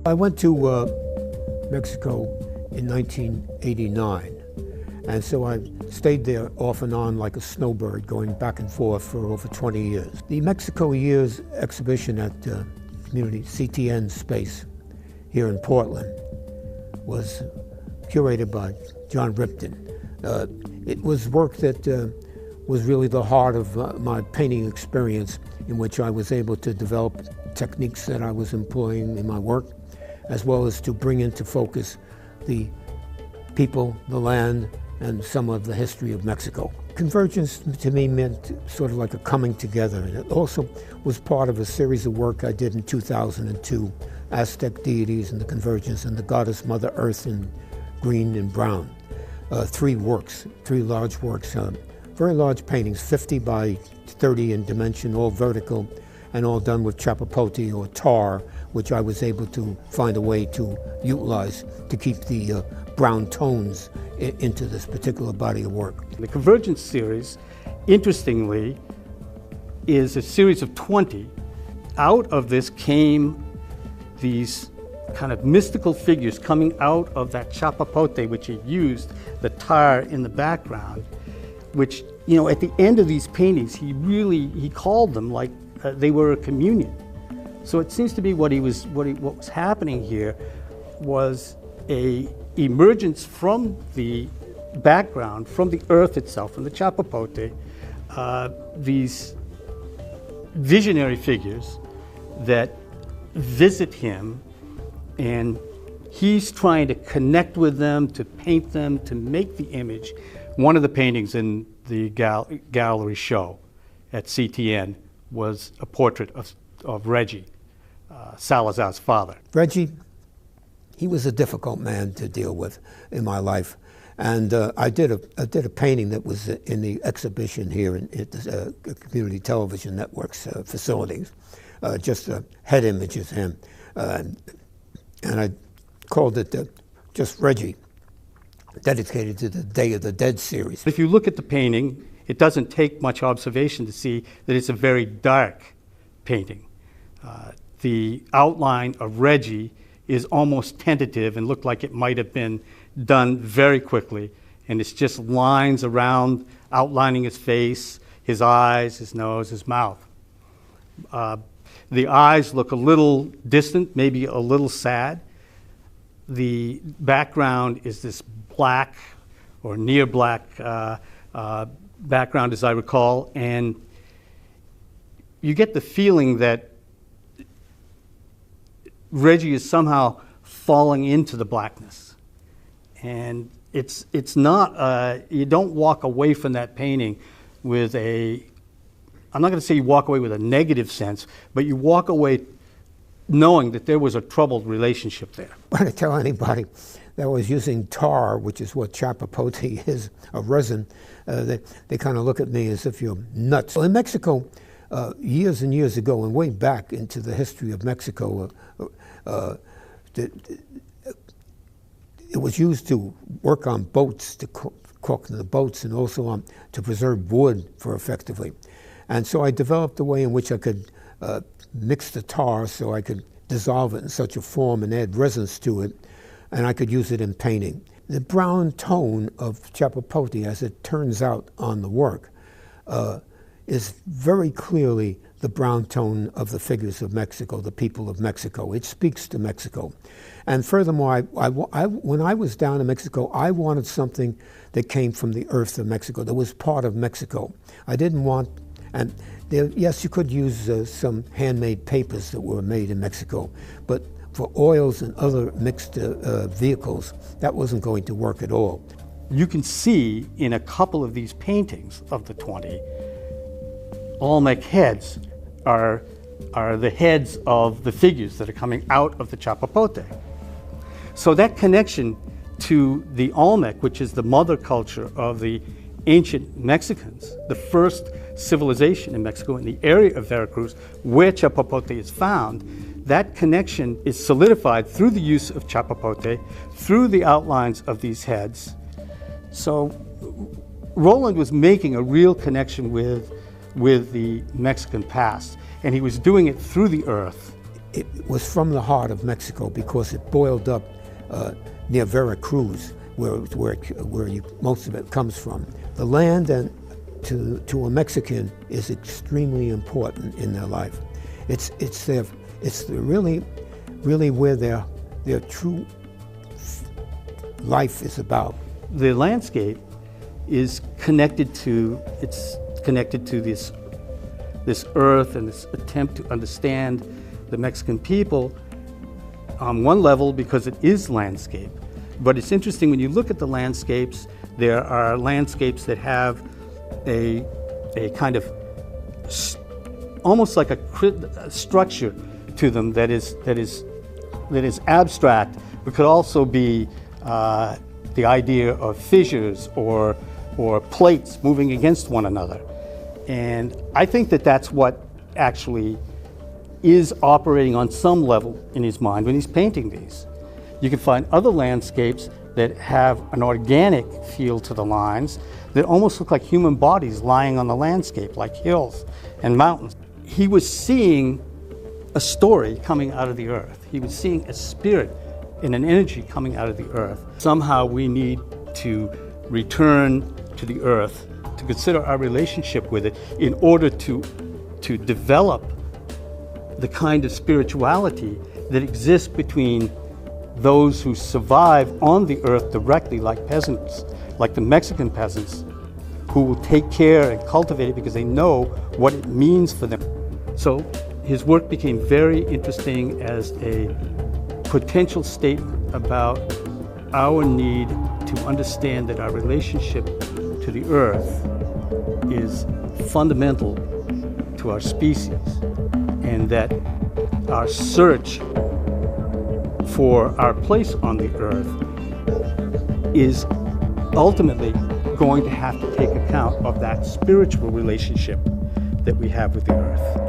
I went to Mexico in 1989, and so I stayed there off and on like a snowbird, going back and forth for over 20 years. The Mexico Years exhibition at Community CTN Space here in Portland was curated by John Ripton. It was work that was really the heart of my painting experience, in which I was able to develop techniques that I was employing in my work, as well as to bring into focus the people, the land, and some of the history of Mexico. Convergence to me meant sort of like a coming together, and it also was part of a series of work I did in 2002, Aztec deities and the convergence, and the goddess Mother Earth in green and brown. Three large works, very large paintings, 50 by 30 in dimension, all vertical, and all done with chapapote or tar, which I was able to find a way to utilize to keep the brown tones into this particular body of work. The Convergence series, interestingly, is a series of 20. Out of this came these kind of mystical figures coming out of that chapapote, which he used, the tar in the background, which, you know, at the end of these paintings, he called them like they were a communion. So it seems to be what was happening here was a emergence from the background, from the earth itself, from the chapapote, these visionary figures that visit him, and he's trying to connect with them, to paint them, to make the image. One of the paintings in the gallery show at CTN was a portrait of Reggie, Salazar's father. Reggie, he was a difficult man to deal with in my life, and I did a painting that was in the exhibition here at the Community Television Network's facilities, just a head image of him, and I called it just Reggie, dedicated to the Day of the Dead series. If you look at the painting, it doesn't take much observation to see that it's a very dark painting. The outline of Reggie is almost tentative and looked like it might have been done very quickly, and it's just lines around outlining his face, his eyes, his nose, his mouth. The eyes look a little distant, maybe a little sad. The background is this black or near black background, as I recall, and you get the feeling that Reggie is somehow falling into the blackness. And it's not, you don't walk away from that painting with I'm not going to say you walk away with a negative sense, but you walk away knowing that there was a troubled relationship there. I want to tell anybody that was using tar, which is what chapapote is, a resin, they kind of look at me as if you're nuts. Well, in Mexico, years and years ago, and way back into the history of Mexico, it was used to work on boats, to cook in the boats, and also to preserve wood for effectively. And so I developed a way in which I could mix the tar so I could dissolve it in such a form and add resins to it, and I could use it in painting. The brown tone of chapapote, as it turns out on the work, is very clearly the brown tone of the figures of Mexico, the people of Mexico. It speaks to Mexico. And furthermore, when I was down in Mexico, I wanted something that came from the earth of Mexico, that was part of Mexico. I didn't want, and there, yes, you could use some handmade papers that were made in Mexico, but for oils and other mixed vehicles, that wasn't going to work at all. You can see in a couple of these paintings of the 20, Olmec heads are the heads of the figures that are coming out of the chapapote. So that connection to the Olmec, which is the mother culture of the ancient Mexicans, the first civilization in Mexico, in the area of Veracruz, where chapapote is found, that connection is solidified through the use of chapapote, through the outlines of these heads. So Roland was making a real connection with the Mexican past, and he was doing it through the earth. it was from the heart of Mexico because it boiled up near Veracruz, where most of it comes from. The land and to a Mexican is extremely important in their life. It's really where their true life is about. The landscape is connected to this earth and this attempt to understand the Mexican people on one level because it is landscape. But it's interesting when you look at the landscapes, there are landscapes that have a kind of almost like a structure to them that is abstract, but could also be the idea of fissures or plates moving against one another. And I think that that's what actually is operating on some level in his mind when he's painting these. You can find other landscapes that have an organic feel to the lines that almost look like human bodies lying on the landscape, like hills and mountains. He was seeing a story coming out of the earth. He was seeing a spirit and an energy coming out of the earth. Somehow we need to return to the earth, to consider our relationship with it in order to develop the kind of spirituality that exists between those who survive on the earth directly, like peasants, like the Mexican peasants, who will take care and cultivate it because they know what it means for them. So his work became very interesting as a potential statement about our need to understand that our relationship to the earth is fundamental to our species, and that our search for our place on the earth is ultimately going to have to take account of that spiritual relationship that we have with the earth.